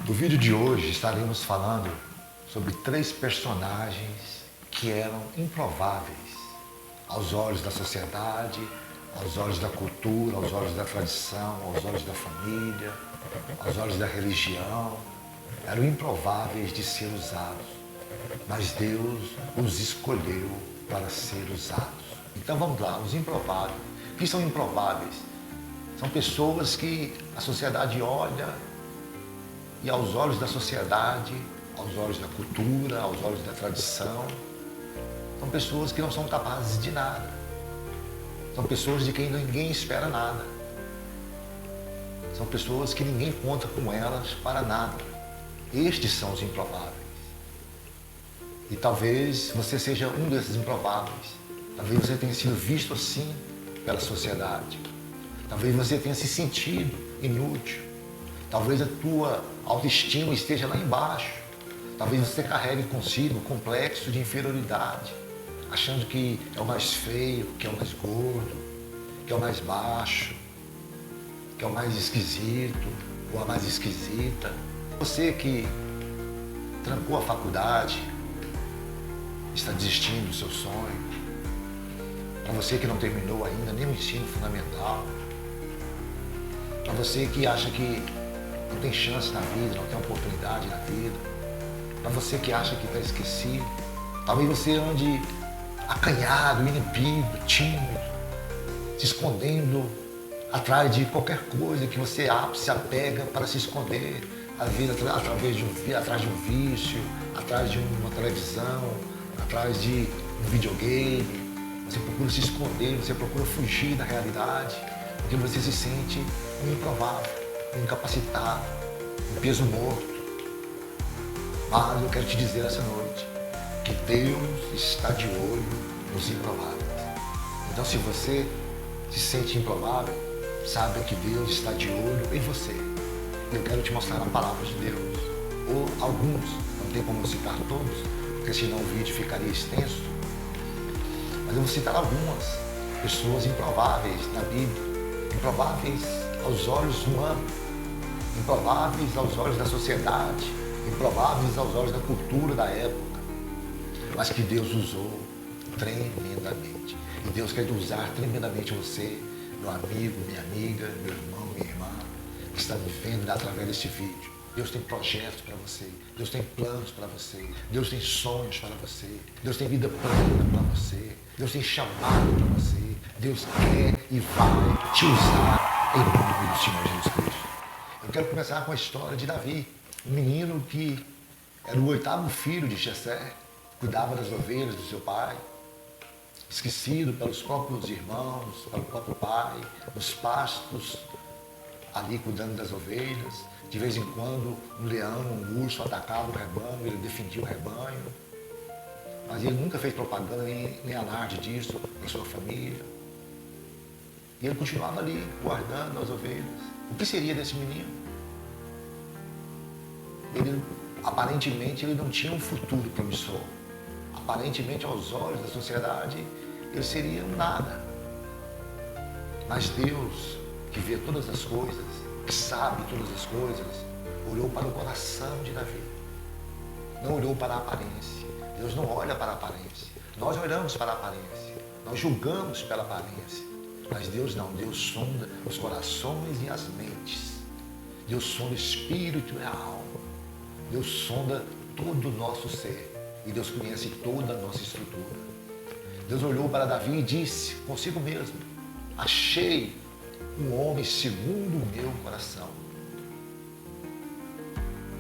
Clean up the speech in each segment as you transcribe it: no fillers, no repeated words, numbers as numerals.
No vídeo de hoje estaremos falando sobre 3 personagens que eram improváveis aos olhos da sociedade, aos olhos da cultura, aos olhos da tradição, aos olhos da família, aos olhos da religião. Eram improváveis de ser usados, mas Deus os escolheu para ser usados. Então vamos lá, os improváveis. O que são improváveis? São pessoas que a sociedade olha e aos olhos da sociedade, aos olhos da cultura, aos olhos da tradição, são pessoas que não são capazes de nada. São pessoas de quem ninguém espera nada. São pessoas que ninguém conta com elas para nada. Estes são os improváveis. E talvez você seja um desses improváveis. Talvez você tenha sido visto assim pela sociedade. Talvez você tenha se sentido inútil. Talvez a tua autoestima esteja lá embaixo. Talvez você carregue consigo um complexo de inferioridade, achando que é o mais feio, que é o mais gordo, que é o mais baixo, que é o mais esquisito ou a mais esquisita. Você que trancou a faculdade, está desistindo do seu sonho. Para você que não terminou ainda nem o ensino fundamental. Para você que acha que não tem chance na vida, não tem oportunidade na vida. Para você que acha que está esquecido. Talvez você ande acanhado, inibido, tímido, se escondendo atrás de qualquer coisa que você se apega para se esconder. A vida atrás de um vício, atrás de uma televisão, atrás de um videogame. Você procura se esconder, você procura fugir da realidade, porque você se sente um improvável, um incapacitado, um peso morto. Mas eu quero te dizer essa noite que Deus está de olho nos improváveis. Então, se você se sente improvável, saiba que Deus está de olho em você. Eu quero te mostrar a palavra de Deus, ou alguns, não tem como eu citar todos, porque senão o vídeo ficaria extenso. Mas eu vou citar algumas pessoas improváveis na Bíblia, improváveis aos olhos humanos, improváveis aos olhos da sociedade, improváveis aos olhos da cultura da época, mas que Deus usou tremendamente. E Deus quer usar tremendamente você, meu amigo, minha amiga, meu irmão, minha irmã, que está me vendo através deste vídeo. Deus tem projetos para você, Deus tem planos para você, Deus tem sonhos para você, Deus tem vida plena para você, Deus tem chamado para você, Deus quer e vai te usar em nome do Senhor Jesus Cristo. Eu quero começar com a história de Davi, um menino que era o 8º filho de Jessé, cuidava das ovelhas do seu pai, esquecido pelos próprios irmãos, pelo próprio pai, nos pastos, ali cuidando das ovelhas. De vez em quando um leão, um urso atacava o rebanho, ele defendia o rebanho. Mas ele nunca fez propaganda nem alarde disso para sua família. E ele continuava ali, guardando as ovelhas. O que seria desse menino? Aparentemente ele não tinha um futuro promissor. Aparentemente, aos olhos da sociedade, ele seria um nada. Mas Deus, que vê todas as coisas, que sabe todas as coisas, olhou para o coração de Davi. Não olhou para a aparência. Deus não olha para a aparência. Nós olhamos para a aparência. Nós julgamos pela aparência. Mas Deus não. Deus sonda os corações e as mentes. Deus sonda o espírito e a alma. Deus sonda todo o nosso ser. E Deus conhece toda a nossa estrutura. Deus olhou para Davi e disse consigo mesmo: achei um homem segundo o meu coração.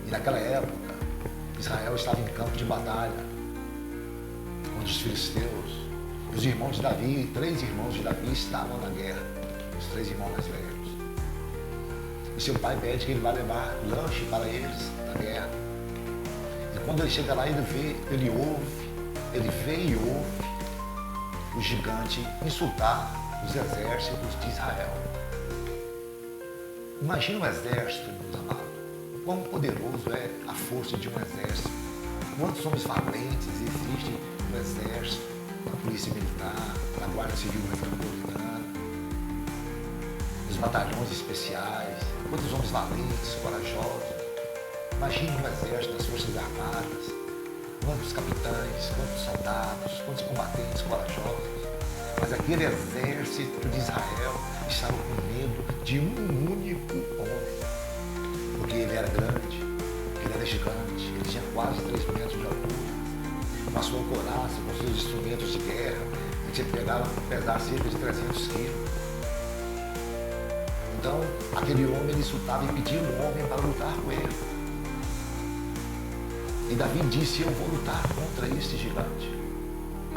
E naquela época, Israel estava em campo de batalha contra os filisteus. Os irmãos de Davi, 3 irmãos de Davi estavam na guerra, os 3 irmãos mais velhos. E seu pai pede que ele vá levar lanche para eles na guerra. E quando ele chega lá, ele vê e ouve o gigante insultar os exércitos de Israel. Imagina um exército, meus amados. Quão poderoso é a força de um exército. Quantos homens valentes existem no exército, na polícia militar, na guarda civil metropolitana, nos batalhões especiais. Quantos homens valentes, corajosos. Imagine um exército das Forças Armadas, quantos capitães, quantos soldados, quantos combatentes corajosos. Mas aquele exército de Israel estava com medo de um único homem, porque ele era grande, ele era gigante, ele tinha quase 3 metros de altura, com a sua couraça, com seus instrumentos de guerra, ele tinha que pesar cerca de 300 quilos. Então, aquele homem, ele insultava e pedia um homem para lutar com ele. E Davi disse, eu vou lutar contra este gigante.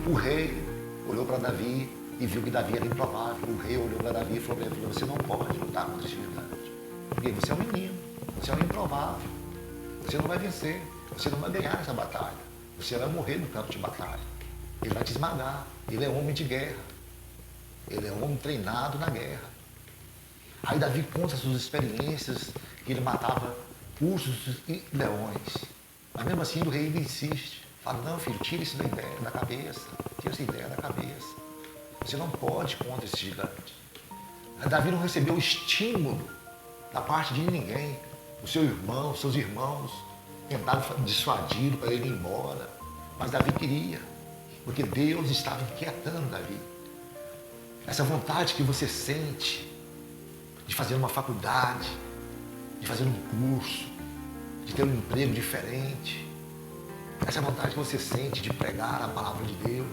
O rei olhou para Davi e viu que Davi era improvável. O rei olhou para Davi e falou, você não pode lutar contra este gigante. Porque você é um menino, você é um improvável. Você não vai vencer, você não vai ganhar essa batalha. Você vai morrer no campo de batalha. Ele vai te esmagar. Ele é homem de guerra. Ele é um homem treinado na guerra. Aí Davi conta as suas experiências, que ele matava ursos e leões. Mas mesmo assim o rei insiste. Fala, não filho, tira isso da cabeça. Tira essa ideia da cabeça. Você não pode contra esse gigante. Aí Davi não recebeu o estímulo da parte de ninguém. O seu irmão, seus irmãos tentaram dissuadi-lo para ele ir embora. Mas Davi queria, porque Deus estava inquietando Davi. Essa vontade que você sente de fazer uma faculdade, de fazer um curso, de ter um emprego diferente. Essa vontade que você sente de pregar a palavra de Deus,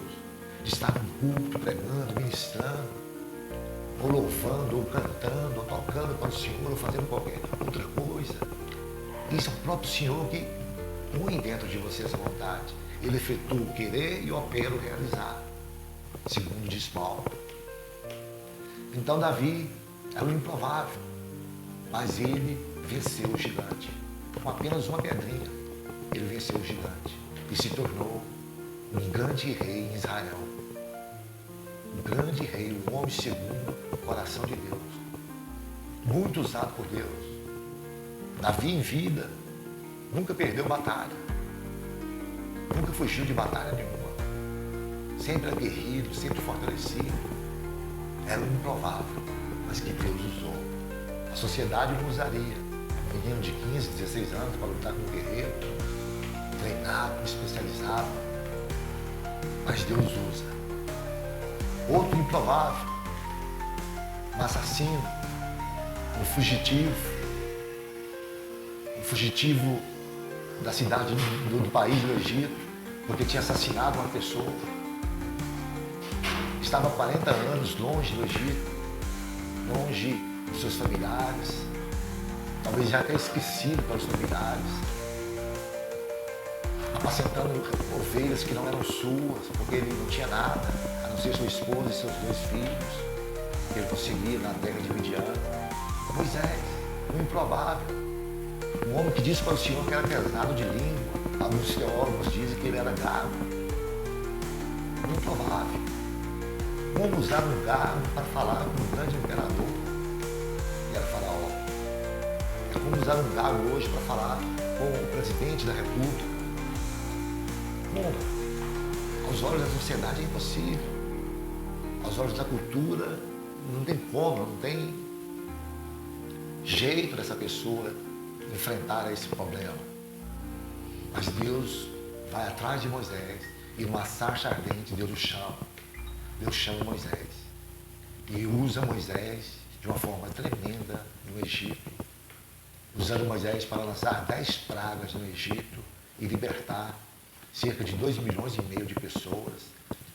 de estar no culto, pregando, ministrando, ou louvando, ou cantando, ou tocando para o Senhor, ou fazendo qualquer outra coisa. Isso é o próprio Senhor que põe dentro de você essa vontade. Ele efetua o querer e opera o realizar, segundo diz Paulo. Então Davi era um improvável, mas ele venceu o gigante. Com apenas uma pedrinha, ele venceu o gigante e se tornou um grande rei em Israel. Um grande rei, um homem segundo o coração de Deus. Muito usado por Deus. Davi em vida nunca perdeu batalha. Nunca fugiu de batalha nenhuma. Sempre aguerrido, sempre fortalecido. Era um improvável, mas que Deus usou. A sociedade não usaria um menino de 15, 16 anos para lutar com um guerreiro, treinado, especializado, mas Deus usa. Outro improvável, um assassino, um fugitivo da cidade do país do Egito, porque tinha assassinado uma pessoa. Estava há 40 anos longe do Egito, longe dos seus familiares, talvez já até esquecido pelos familiares, apacentando ovelhas que não eram suas, porque ele não tinha nada, a não ser sua esposa e seus 2 filhos, que ele conseguia na terra de Midian. Moisés, um improvável, um homem que disse para o Senhor que era pesado de língua. Alguns teólogos dizem que ele era gago. Um improvável. Um homem usava um gago para falar com um grande imperador, que era Faraó. É como usar um gago hoje para falar com o presidente da República. Bom, aos olhos da sociedade é impossível. Aos olhos da cultura, não tem como, não tem jeito dessa pessoa enfrentar esse problema. Mas Deus vai atrás de Moisés e numa sarça ardente Deus o chama. Deus chama Moisés e usa Moisés de uma forma tremenda no Egito, usando Moisés para lançar 10 pragas no Egito e libertar cerca de 2,5 milhões de pessoas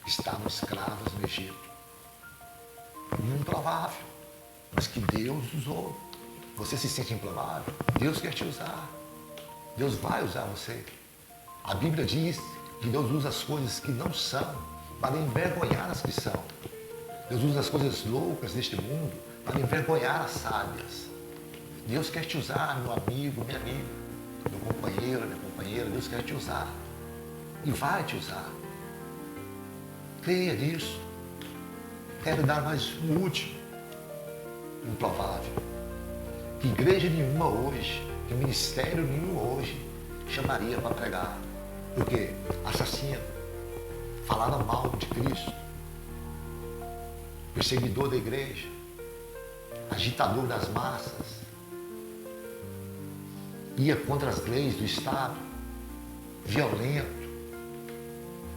que estavam escravas no Egito. Improvável, mas que Deus usou. Você se sente improvável? Deus quer te usar. Deus vai usar você. A Bíblia diz que Deus usa as coisas que não são para envergonhar as que são. Deus usa as coisas loucas deste mundo para envergonhar as sábias. Deus quer te usar, meu amigo, minha amiga, meu companheiro, minha companheira. Deus quer te usar e vai te usar. Creia nisso. Quero dar mais um último, improvável. Que igreja nenhuma hoje, que ministério nenhum hoje chamaria para pregar. Porque assassino, falava mal de Cristo, perseguidor da igreja, agitador das massas, ia contra as leis do Estado, violento.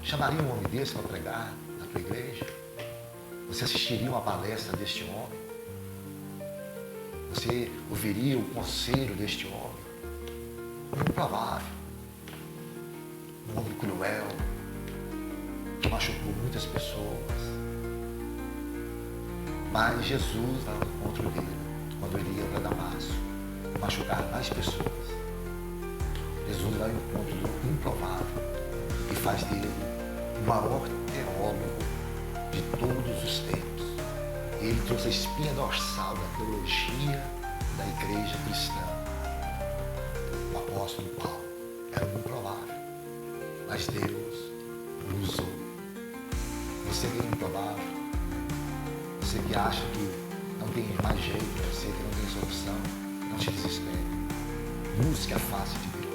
Chamaria um homem desse para pregar na tua igreja? Você assistiria uma palestra deste homem? Você ouviria o conselho deste homem? Improvável. Um homem cruel, que machucou muitas pessoas. Mas Jesus vai ao encontro dele quando ele ia para Damasco, machucar mais pessoas. Jesus vai ao encontro do improvável e faz dele o maior teólogo de todos os tempos. Ele trouxe a espinha dorsal da teologia da igreja cristã. O apóstolo Paulo era um improvável, mas Deus o usou. Você que é improvável, você que acha que não tem mais jeito, você que não tem solução, não te desespere. Busque a face de Deus.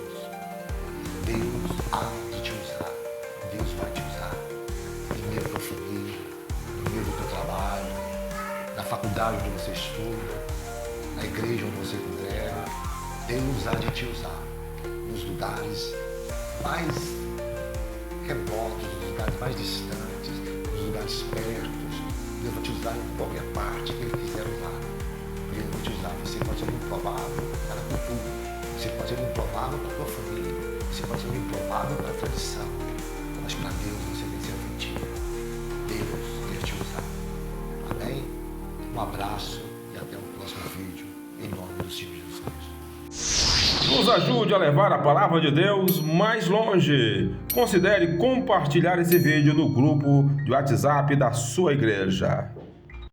Deus há de te usar. Deus vai te usar. Em meio da tua família, no meio do teu trabalho, na faculdade onde você estuda, na igreja onde você congrega. Deus há de te usar. Nos lugares mais remotos, nos lugares mais distantes, nos lugares perto. Deus vai te usar em qualquer parte que Ele quiser usar. Deus vai te usar. Você pode ser um improvável para a cultura. Você pode ser um improvável para a tua família. Você pode ser um improvável para a tradição. Mas para Deus você tem que ser autêntico. Deus quer te usar. Amém? Um abraço e até o próximo vídeo. Em nome do Senhor Jesus Cristo. Nos ajude a levar a palavra de Deus mais longe. Considere compartilhar esse vídeo no grupo de WhatsApp da sua igreja.